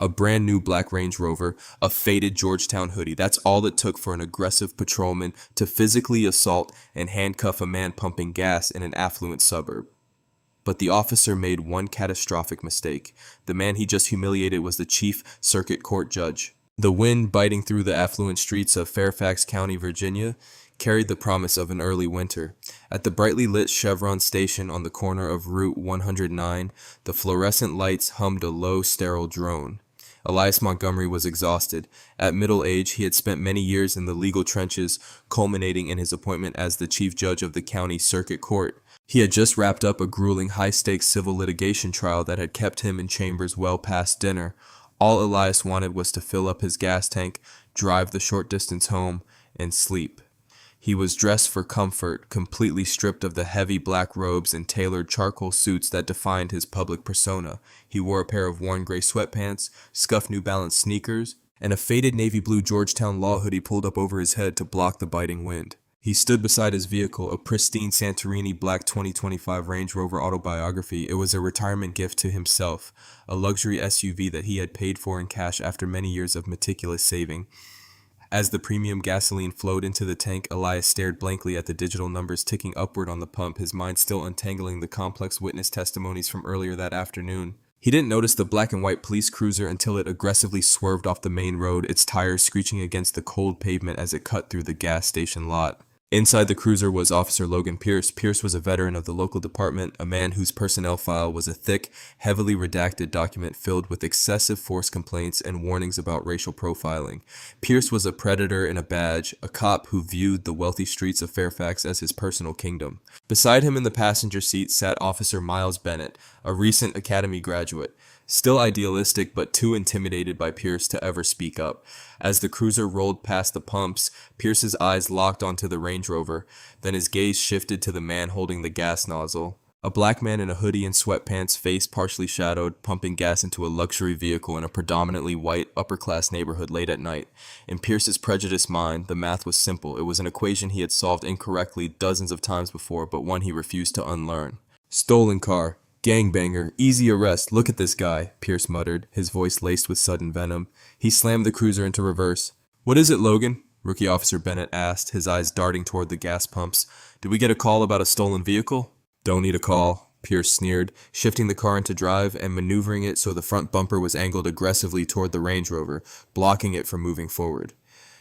A brand new black Range Rover, a faded Georgetown hoodie. That's all it took for an aggressive patrolman to physically assault and handcuff a man pumping gas in an affluent suburb. But the officer made one catastrophic mistake. The man he just humiliated was the chief circuit court judge. The wind biting through the affluent streets of Fairfax County, Virginia, carried the promise of an early winter. At the brightly lit Chevron station on the corner of Route 109, the fluorescent lights hummed a low, sterile drone. Elias Montgomery was exhausted. At middle age, he had spent many years in the legal trenches, culminating in his appointment as the chief judge of the county circuit court. He had just wrapped up a grueling high-stakes civil litigation trial that had kept him in chambers well past dinner. All Elias wanted was to fill up his gas tank, drive the short distance home, and sleep. He was dressed for comfort, completely stripped of the heavy black robes and tailored charcoal suits that defined his public persona. He wore a pair of worn gray sweatpants, scuffed New Balance sneakers, and a faded navy blue Georgetown law hoodie pulled up over his head to block the biting wind. He stood beside his vehicle, a pristine Santorini black 2025 Range Rover Autobiography. It was a retirement gift to himself, a luxury SUV that he had paid for in cash after many years of meticulous saving. As the premium gasoline flowed into the tank, Elias stared blankly at the digital numbers ticking upward on the pump, his mind still untangling the complex witness testimonies from earlier that afternoon. He didn't notice the black and white police cruiser until it aggressively swerved off the main road, its tires screeching against the cold pavement as it cut through the gas station lot. Inside the cruiser was Officer Logan Pierce. Pierce was a veteran of the local department, a man whose personnel file was a thick, heavily redacted document filled with excessive force complaints and warnings about racial profiling. Pierce was a predator in a badge, a cop who viewed the wealthy streets of Fairfax as his personal kingdom. Beside him in the passenger seat sat Officer Miles Bennett, a recent academy graduate. Still idealistic, but too intimidated by Pierce to ever speak up. As the cruiser rolled past the pumps, Pierce's eyes locked onto the Range Rover, then his gaze shifted to the man holding the gas nozzle. A black man in a hoodie and sweatpants, face partially shadowed, pumping gas into a luxury vehicle in a predominantly white, upper-class neighborhood late at night. In Pierce's prejudiced mind, the math was simple. It was an equation he had solved incorrectly dozens of times before, but one he refused to unlearn. Stolen car. Gangbanger, easy arrest, look at this guy, Pierce muttered, his voice laced with sudden venom. He slammed the cruiser into reverse. What is it, Logan? Rookie Officer Bennett asked, his eyes darting toward the gas pumps. Did we get a call about a stolen vehicle? Don't need a call, Pierce sneered, shifting the car into drive and maneuvering it so the front bumper was angled aggressively toward the Range Rover, blocking it from moving forward.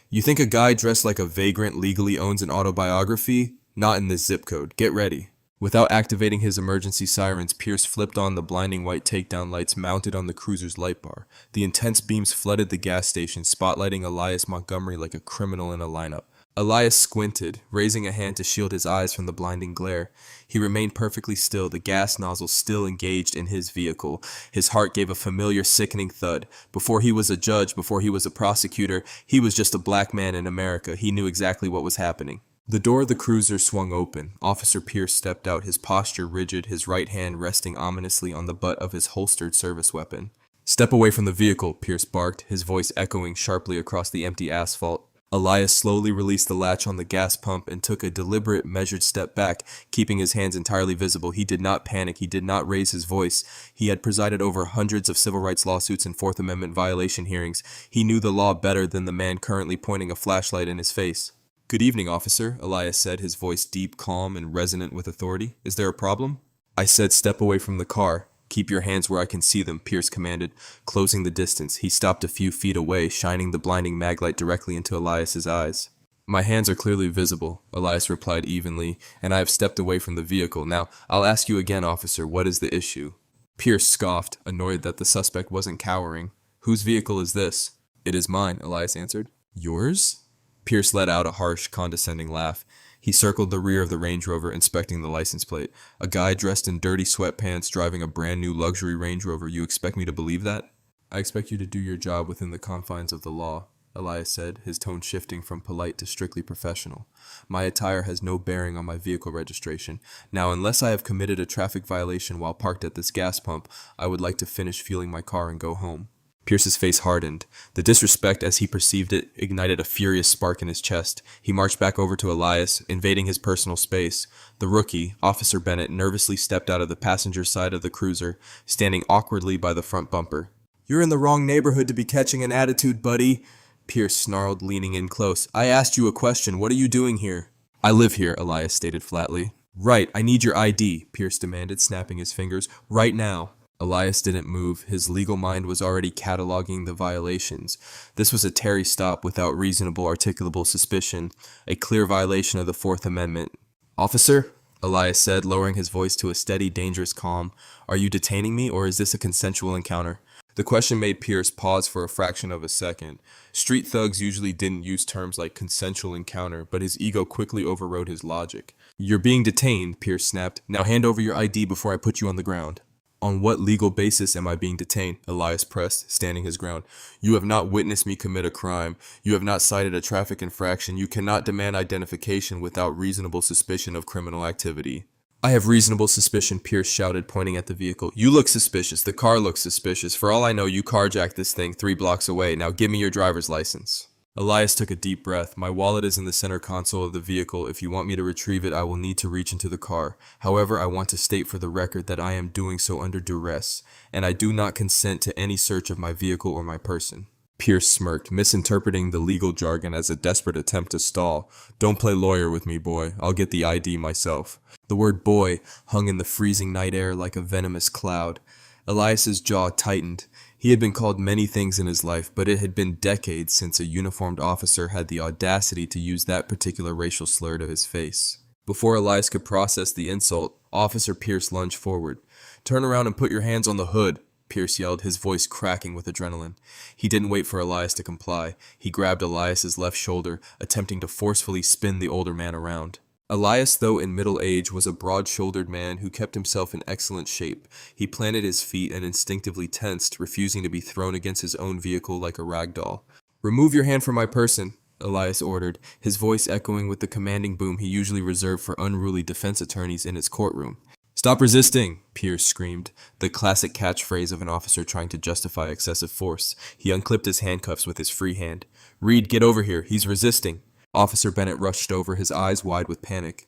You think a guy dressed like a vagrant legally owns an autobiography? Not in this zip code. Get ready. Without activating his emergency sirens, Pierce flipped on the blinding white takedown lights mounted on the cruiser's light bar. The intense beams flooded the gas station, spotlighting Elias Montgomery like a criminal in a lineup. Elias squinted, raising a hand to shield his eyes from the blinding glare. He remained perfectly still, the gas nozzle still engaged in his vehicle. His heart gave a familiar, sickening thud. Before he was a judge, before he was a prosecutor, he was just a black man in America. He knew exactly what was happening. The door of the cruiser swung open. Officer Pierce stepped out, his posture rigid, his right hand resting ominously on the butt of his holstered service weapon. Step away from the vehicle, Pierce barked, his voice echoing sharply across the empty asphalt. Elias slowly released the latch on the gas pump and took a deliberate, measured step back, keeping his hands entirely visible. He did not panic. He did not raise his voice. He had presided over hundreds of civil rights lawsuits and Fourth Amendment violation hearings. He knew the law better than the man currently pointing a flashlight in his face. Good evening, officer, Elias said, his voice deep, calm, and resonant with authority. Is there a problem? I said step away from the car. Keep your hands where I can see them, Pierce commanded, closing the distance. He stopped a few feet away, shining the blinding maglite directly into Elias's eyes. My hands are clearly visible, Elias replied evenly, and I have stepped away from the vehicle. Now, I'll ask you again, officer, what is the issue? Pierce scoffed, annoyed that the suspect wasn't cowering. Whose vehicle is this? It is mine, Elias answered. Yours? Pierce let out a harsh, condescending laugh. He circled the rear of the Range Rover, inspecting the license plate. A guy dressed in dirty sweatpants driving a brand new luxury Range Rover. You expect me to believe that? I expect you to do your job within the confines of the law, Elias said, his tone shifting from polite to strictly professional. My attire has no bearing on my vehicle registration. Now, unless I have committed a traffic violation while parked at this gas pump, I would like to finish fueling my car and go home. Pierce's face hardened. The disrespect, as he perceived it, ignited a furious spark in his chest. He marched back over to Elias, invading his personal space. The rookie, Officer Bennett, nervously stepped out of the passenger side of the cruiser, standing awkwardly by the front bumper. You're in the wrong neighborhood to be catching an attitude, buddy, Pierce snarled, leaning in close. I asked you a question. What are you doing here? I live here, Elias stated flatly. Right, I need your ID, Pierce demanded, snapping his fingers. Right now. Elias didn't move. His legal mind was already cataloging the violations. This was a Terry stop without reasonable articulable suspicion, a clear violation of the Fourth Amendment. Officer? Elias said, lowering his voice to a steady, dangerous calm. Are you detaining me, or is this a consensual encounter? The question made Pierce pause for a fraction of a second. Street thugs usually didn't use terms like consensual encounter, but his ego quickly overrode his logic. You're being detained, Pierce snapped. Now hand over your ID before I put you on the ground. On what legal basis am I being detained? Elias pressed, standing his ground. You have not witnessed me commit a crime. You have not cited a traffic infraction. You cannot demand identification without reasonable suspicion of criminal activity. I have reasonable suspicion, Pierce shouted, pointing at the vehicle. You look suspicious. The car looks suspicious. For all I know, you carjacked this thing 3 blocks away. Now give me your driver's license. Elias took a deep breath. My wallet is in the center console of the vehicle. If you want me to retrieve it, I will need to reach into the car. However, I want to state for the record that I am doing so under duress, and I do not consent to any search of my vehicle or my person. Pierce smirked, misinterpreting the legal jargon as a desperate attempt to stall. Don't play lawyer with me, boy. I'll get the ID myself. The word boy hung in the freezing night air like a venomous cloud. Elias's jaw tightened. He had been called many things in his life, but it had been decades since a uniformed officer had the audacity to use that particular racial slur to his face. Before Elias could process the insult, Officer Pierce lunged forward. Turn around and put your hands on the hood, Pierce yelled, his voice cracking with adrenaline. He didn't wait for Elias to comply. He grabbed Elias's left shoulder, attempting to forcefully spin the older man around. Elias, though in middle age, was a broad-shouldered man who kept himself in excellent shape. He planted his feet and instinctively tensed, refusing to be thrown against his own vehicle like a rag doll. Remove your hand from my person, Elias ordered, his voice echoing with the commanding boom he usually reserved for unruly defense attorneys in his courtroom. Stop resisting, Pierce screamed, the classic catchphrase of an officer trying to justify excessive force. He unclipped his handcuffs with his free hand. Reed, get over here. He's resisting. Officer Bennett rushed over, his eyes wide with panic.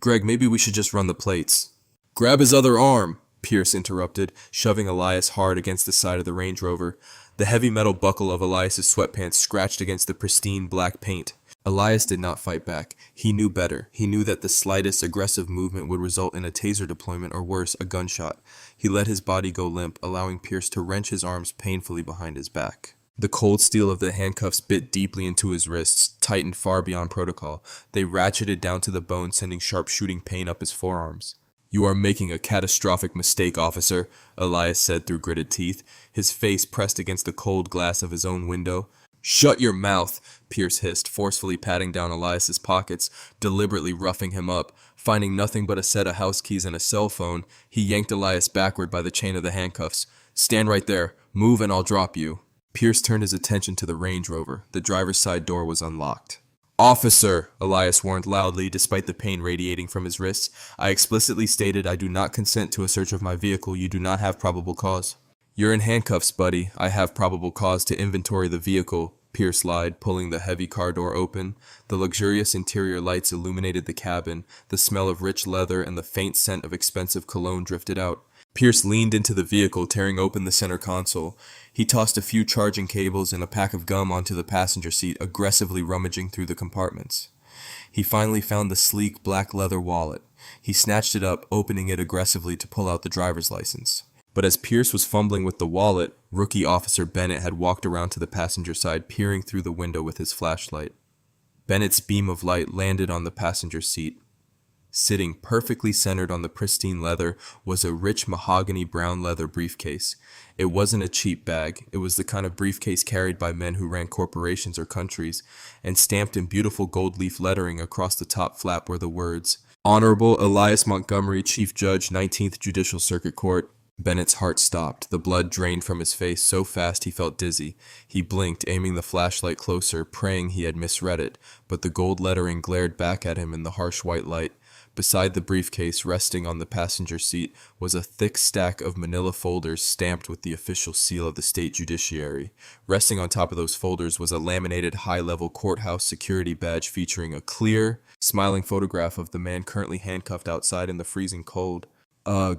Greg, maybe we should just run the plates. Grab his other arm, Pierce interrupted, shoving Elias hard against the side of the Range Rover. The heavy metal buckle of Elias's sweatpants scratched against the pristine black paint. Elias did not fight back. He knew better. He knew that the slightest aggressive movement would result in a taser deployment or worse, a gunshot. He let his body go limp, allowing Pierce to wrench his arms painfully behind his back. The cold steel of the handcuffs bit deeply into his wrists, tightened far beyond protocol. They ratcheted down to the bone, sending sharp shooting pain up his forearms. You are making a catastrophic mistake, officer, Elias said through gritted teeth, his face pressed against the cold glass of his own window. Shut your mouth, Pierce hissed, forcefully patting down Elias's pockets, deliberately roughing him up. Finding nothing but a set of house keys and a cell phone, he yanked Elias backward by the chain of the handcuffs. Stand right there. Move and I'll drop you. Pierce turned his attention to the Range Rover. The driver's side door was unlocked. Officer, Elias warned loudly, despite the pain radiating from his wrists. I explicitly stated I do not consent to a search of my vehicle. You do not have probable cause. You're in handcuffs, buddy. I have probable cause to inventory the vehicle, Pierce lied, pulling the heavy car door open. The luxurious interior lights illuminated the cabin. The smell of rich leather and the faint scent of expensive cologne drifted out. Pierce leaned into the vehicle, tearing open the center console. He tossed a few charging cables and a pack of gum onto the passenger seat, aggressively rummaging through the compartments. He finally found the sleek black leather wallet. He snatched it up, opening it aggressively to pull out the driver's license. But as Pierce was fumbling with the wallet, Rookie Officer Bennett had walked around to the passenger side, peering through the window with his flashlight. Bennett's beam of light landed on the passenger seat. Sitting perfectly centered on the pristine leather was a rich mahogany brown leather briefcase. It wasn't a cheap bag. It was the kind of briefcase carried by men who ran corporations or countries, and stamped in beautiful gold leaf lettering across the top flap were the words, Honorable Elias Montgomery, Chief Judge, 19th Judicial Circuit Court. Bennett's heart stopped. The blood drained from his face so fast he felt dizzy. He blinked, aiming the flashlight closer, praying he had misread it, but the gold lettering glared back at him in the harsh white light. Beside the briefcase, resting on the passenger seat, was a thick stack of manila folders stamped with the official seal of the state judiciary. Resting on top of those folders was a laminated high-level courthouse security badge featuring a clear, smiling photograph of the man currently handcuffed outside in the freezing cold.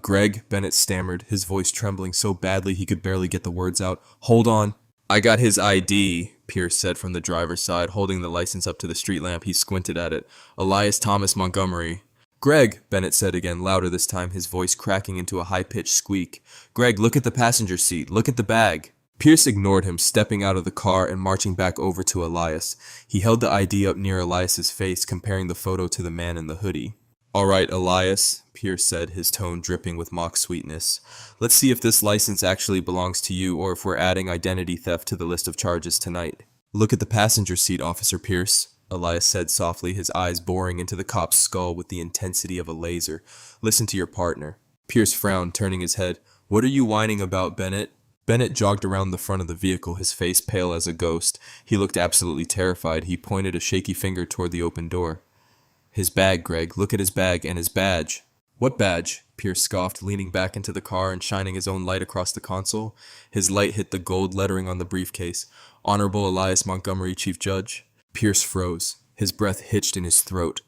Greg, Bennett stammered, his voice trembling so badly he could barely get the words out. Hold on. I got his ID, Pierce said from the driver's side, holding the license up to the street lamp. He squinted at it. Elias Thomas Montgomery. Greg, Bennett said again, louder this time, his voice cracking into a high-pitched squeak. Greg, look at the passenger seat. Look at the bag. Pierce ignored him, stepping out of the car and marching back over to Elias. He held the ID up near Elias's face, comparing the photo to the man in the hoodie. All right, Elias, Pierce said, his tone dripping with mock sweetness. Let's see if this license actually belongs to you or if we're adding identity theft to the list of charges tonight. Look at the passenger seat, Officer Pierce, Elias said softly, his eyes boring into the cop's skull with the intensity of a laser. Listen to your partner. Pierce frowned, turning his head. What are you whining about, Bennett? Bennett jogged around the front of the vehicle, his face pale as a ghost. He looked absolutely terrified. He pointed a shaky finger toward the open door. His bag, Greg. Look at his bag and his badge. What badge? Pierce scoffed, leaning back into the car and shining his own light across the console. His light hit the gold lettering on the briefcase. Honorable Elias Montgomery, Chief Judge. Pierce froze. His breath hitched in his throat.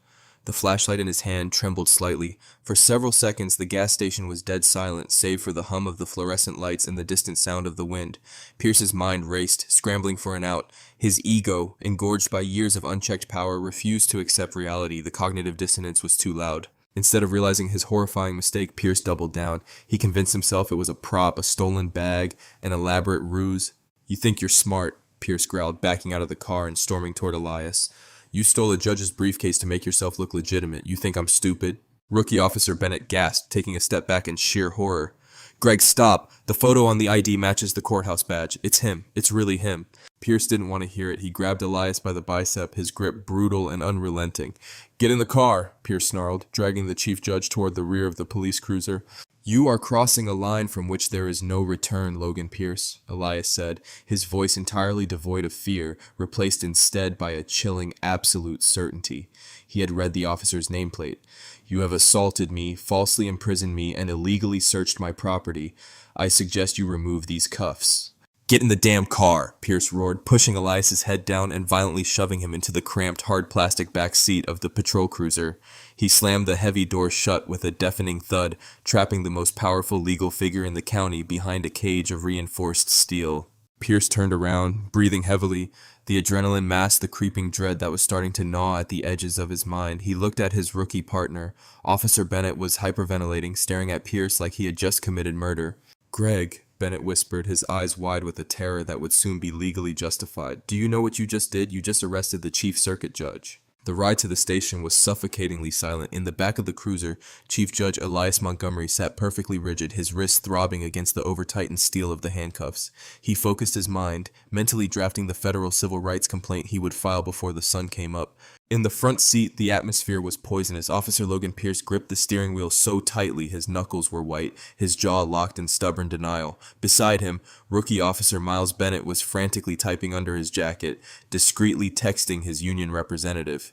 The flashlight in his hand trembled slightly. For several seconds, the gas station was dead silent, save for the hum of the fluorescent lights and the distant sound of the wind. Pierce's mind raced, scrambling for an out. His ego, engorged by years of unchecked power, refused to accept reality. The cognitive dissonance was too loud. Instead of realizing his horrifying mistake, Pierce doubled down. He convinced himself it was a prop, a stolen bag, an elaborate ruse. You think you're smart, Pierce growled, backing out of the car and storming toward Elias. You stole a judge's briefcase to make yourself look legitimate. You think I'm stupid? Rookie Officer Bennett gasped, taking a step back in sheer horror. Greg, stop! The photo on the ID matches the courthouse badge. It's him. It's really him. Pierce didn't want to hear it. He grabbed Elias by the bicep, his grip brutal and unrelenting. Get in the car, Pierce snarled, dragging the chief judge toward the rear of the police cruiser. You are crossing a line from which there is no return, Logan Pierce, Elias said, his voice entirely devoid of fear, replaced instead by a chilling absolute certainty. He had read the officer's nameplate. You have assaulted me, falsely imprisoned me, and illegally searched my property. I suggest you remove these cuffs. Get in the damn car, Pierce roared, pushing Elias's head down and violently shoving him into the cramped, hard plastic back seat of the patrol cruiser. He slammed the heavy door shut with a deafening thud, trapping the most powerful legal figure in the county behind a cage of reinforced steel. Pierce turned around, breathing heavily. The adrenaline masked the creeping dread that was starting to gnaw at the edges of his mind. He looked at his rookie partner. Officer Bennett was hyperventilating, staring at Pierce like he had just committed murder. Greg, Bennett whispered, his eyes wide with a terror that would soon be legally justified. Do you know what you just did? You just arrested the chief circuit judge. The ride to the station was suffocatingly silent. In the back of the cruiser, Chief Judge Elias Montgomery sat perfectly rigid, his wrists throbbing against the over-tightened steel of the handcuffs. He focused his mind, mentally drafting the federal civil rights complaint he would file before the sun came up. In the front seat, the atmosphere was poisonous. Officer Logan Pierce gripped the steering wheel so tightly his knuckles were white, his jaw locked in stubborn denial. Beside him, Rookie Officer Miles Bennett was frantically typing under his jacket, discreetly texting his union representative.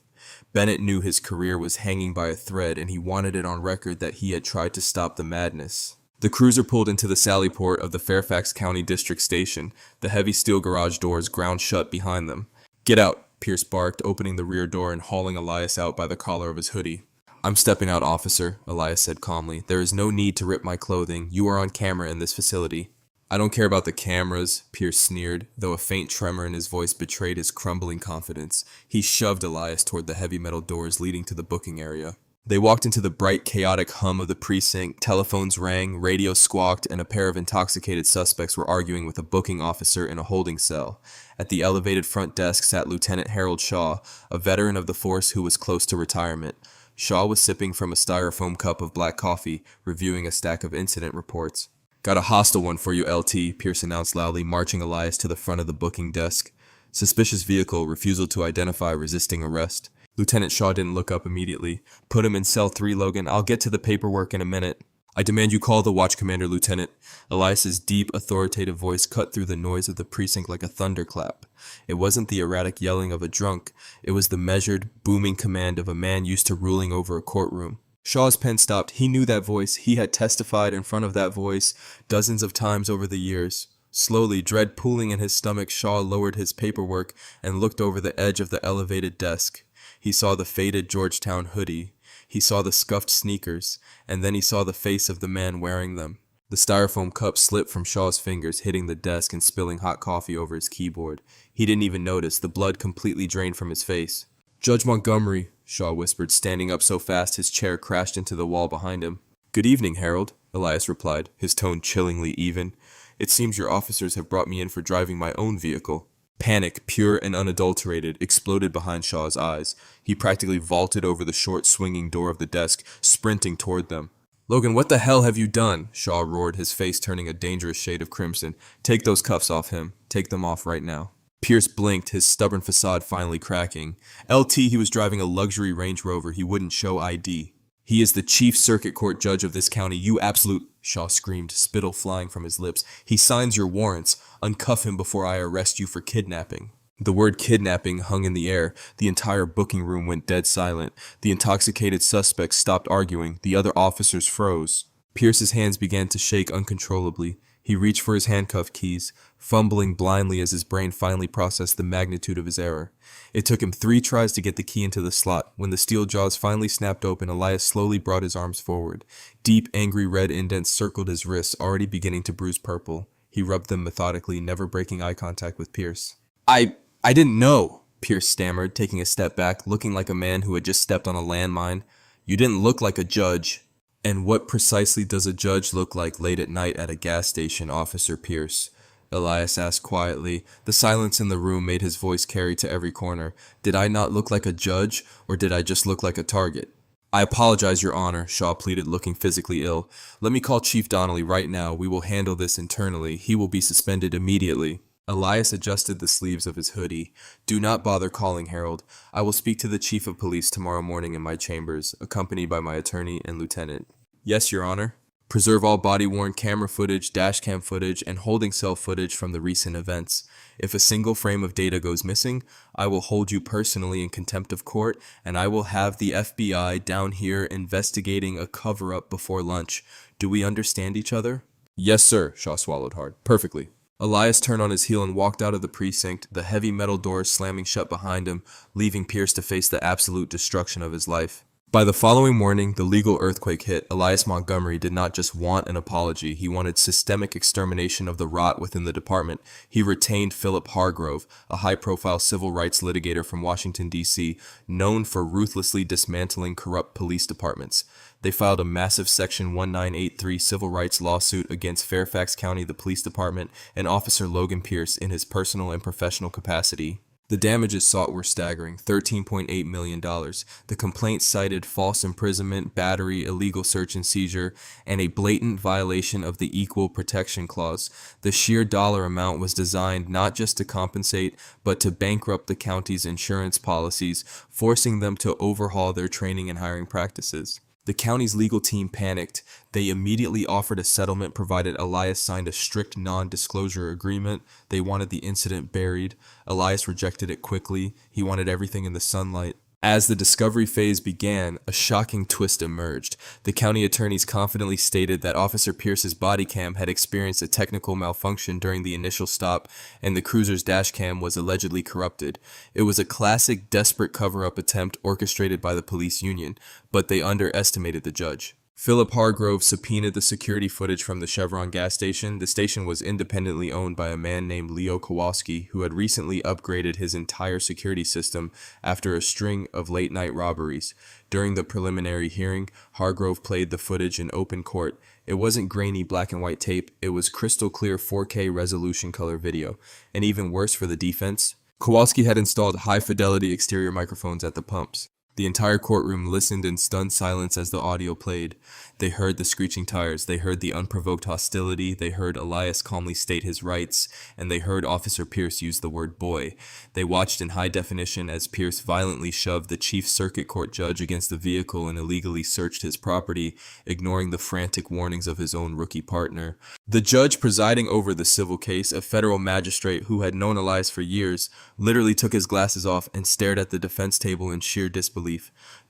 Bennett knew his career was hanging by a thread, and he wanted it on record that he had tried to stop the madness. The cruiser pulled into the sally port of the Fairfax County District Station, the heavy steel garage doors ground shut behind them. Get out, Pierce barked, opening the rear door and hauling Elias out by the collar of his hoodie. I'm stepping out, officer, Elias said calmly. There is no need to rip my clothing. You are on camera in this facility. I don't care about the cameras, Pierce sneered, though a faint tremor in his voice betrayed his crumbling confidence. He shoved Elias toward the heavy metal doors leading to the booking area. They walked into the bright, chaotic hum of the precinct. Telephones rang, radio squawked, and a pair of intoxicated suspects were arguing with a booking officer in a holding cell. At the elevated front desk sat Lieutenant Harold Shaw, a veteran of the force who was close to retirement. Shaw was sipping from a styrofoam cup of black coffee, reviewing a stack of incident reports. Got a hostile one for you, LT, Pierce announced loudly, marching Elias to the front of the booking desk. Suspicious vehicle, refusal to identify, resisting arrest. Lieutenant Shaw didn't look up immediately. Put him in cell 3, Logan. I'll get to the paperwork in a minute. I demand you call the watch commander, Lieutenant. Elias's deep, authoritative voice cut through the noise of the precinct like a thunderclap. It wasn't the erratic yelling of a drunk. It was the measured, booming command of a man used to ruling over a courtroom. Shaw's pen stopped. He knew that voice. He had testified in front of that voice dozens of times over the years. Slowly, dread pooling in his stomach, Shaw lowered his paperwork and looked over the edge of the elevated desk. He saw the faded Georgetown hoodie. He saw the scuffed sneakers, and then he saw the face of the man wearing them. The styrofoam cup slipped from Shaw's fingers, hitting the desk and spilling hot coffee over his keyboard. He didn't even notice. The blood completely drained from his face. "Judge Montgomery," Shaw whispered, standing up so fast his chair crashed into the wall behind him. "Good evening, Harold," Elias replied, his tone chillingly even. "It seems your officers have brought me in for driving my own vehicle." Panic, pure and unadulterated, exploded behind Shaw's eyes. He practically vaulted over the short, swinging door of the desk, sprinting toward them. "Logan, what the hell have you done?" Shaw roared, his face turning a dangerous shade of crimson. "Take those cuffs off him. Take them off right now." Pierce blinked, his stubborn facade finally cracking. LT, he was driving a luxury Range Rover. He wouldn't show ID. "He is the chief circuit court judge of this county, you absolute—" Shaw screamed, spittle flying from his lips. "He signs your warrants. Uncuff him before I arrest you for kidnapping." The word kidnapping hung in the air. The entire booking room went dead silent. The intoxicated suspects stopped arguing. The other officers froze. Pierce's hands began to shake uncontrollably. He reached for his handcuff keys, fumbling blindly as his brain finally processed the magnitude of his error. It took him 3 tries to get the key into the slot. When the steel jaws finally snapped open, Elias slowly brought his arms forward. Deep, angry red indents circled his wrists, already beginning to bruise purple. He rubbed them methodically, never breaking eye contact with Pierce. I didn't know," Pierce stammered, taking a step back, looking like a man who had just stepped on a landmine. "You didn't look like a judge." "And what precisely does a judge look like late at night at a gas station, Officer Pierce?" Elias asked quietly. The silence in the room made his voice carry to every corner. "Did I not look like a judge, or did I just look like a target?" "I apologize, Your Honor," Shaw pleaded, looking physically ill. "Let me call Chief Donnelly right now. We will handle this internally. He will be suspended immediately." Elias adjusted the sleeves of his hoodie. "Do not bother calling, Harold. I will speak to the chief of police tomorrow morning in my chambers, accompanied by my attorney and lieutenant." "Yes, Your Honor." "Preserve all body-worn camera footage, dashcam footage, and holding cell footage from the recent events. If a single frame of data goes missing, I will hold you personally in contempt of court, and I will have the FBI down here investigating a cover-up before lunch. Do we understand each other?" "Yes, sir," Shaw swallowed hard. "Perfectly." Elias turned on his heel and walked out of the precinct, the heavy metal doors slamming shut behind him, leaving Pierce to face the absolute destruction of his life. By the following morning, the legal earthquake hit. Elias Montgomery did not just want an apology, he wanted systemic extermination of the rot within the department. He retained Philip Hargrove, a high-profile civil rights litigator from Washington, D.C., known for ruthlessly dismantling corrupt police departments. They filed a massive Section 1983 civil rights lawsuit against Fairfax County, the police department, and Officer Logan Pierce in his personal and professional capacity. The damages sought were staggering, $13.8 million. The complaint cited false imprisonment, battery, illegal search and seizure, and a blatant violation of the Equal Protection Clause. The sheer dollar amount was designed not just to compensate, but to bankrupt the county's insurance policies, forcing them to overhaul their training and hiring practices. The county's legal team panicked. They immediately offered a settlement provided Elias signed a strict non-disclosure agreement. They wanted the incident buried. Elias rejected it quickly. He wanted everything in the sunlight. As the discovery phase began, a shocking twist emerged. The county attorneys confidently stated that Officer Pierce's body cam had experienced a technical malfunction during the initial stop, and the cruiser's dash cam was allegedly corrupted. It was a classic desperate cover-up attempt orchestrated by the police union, but they underestimated the judge. Philip Hargrove subpoenaed the security footage from the Chevron gas station. The station was independently owned by a man named Leo Kowalski, who had recently upgraded his entire security system after a string of late-night robberies. During the preliminary hearing, Hargrove played the footage in open court. It wasn't grainy black and white tape, it was crystal clear 4K resolution color video. And even worse for the defense, Kowalski had installed high-fidelity exterior microphones at the pumps. The entire courtroom listened in stunned silence as the audio played. They heard the screeching tires, they heard the unprovoked hostility, they heard Elias calmly state his rights, and they heard Officer Pierce use the word boy. They watched in high definition as Pierce violently shoved the chief circuit court judge against the vehicle and illegally searched his property, ignoring the frantic warnings of his own rookie partner. The judge presiding over the civil case, a federal magistrate who had known Elias for years, literally took his glasses off and stared at the defense table in sheer disbelief.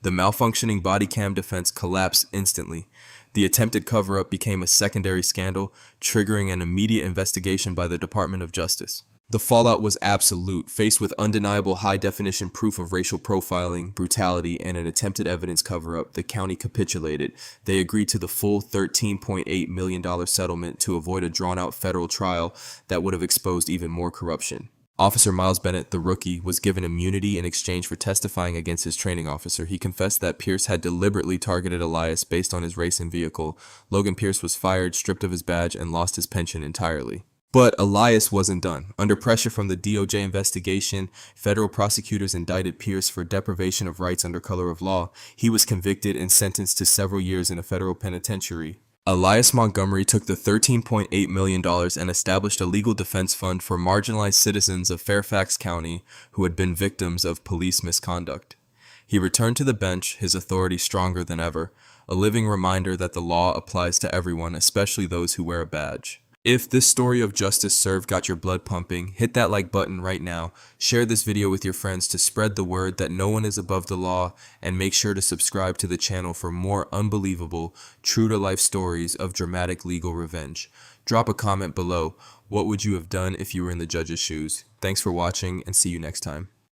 The malfunctioning body cam defense collapsed instantly. The attempted cover-up became a secondary scandal, triggering an immediate investigation by the Department of Justice. The fallout was absolute. Faced with undeniable high-definition proof of racial profiling, brutality, and an attempted evidence cover-up, the county capitulated. They agreed to the full $13.8 million settlement to avoid a drawn-out federal trial that would have exposed even more corruption. Officer Miles Bennett, the rookie, was given immunity in exchange for testifying against his training officer. He confessed that Pierce had deliberately targeted Elias based on his race and vehicle. Logan Pierce was fired, stripped of his badge, and lost his pension entirely. But Elias wasn't done. Under pressure from the DOJ investigation, federal prosecutors indicted Pierce for deprivation of rights under color of law. He was convicted and sentenced to several years in a federal penitentiary. Elias Montgomery took the $13.8 million and established a legal defense fund for marginalized citizens of Fairfax County who had been victims of police misconduct. He returned to the bench, his authority stronger than ever, a living reminder that the law applies to everyone, especially those who wear a badge. If this story of justice served got your blood pumping, hit that like button right now, share this video with your friends to spread the word that no one is above the law, and make sure to subscribe to the channel for more unbelievable, true-to-life stories of dramatic legal revenge. Drop a comment below. What would you have done if you were in the judge's shoes? Thanks for watching, and see you next time.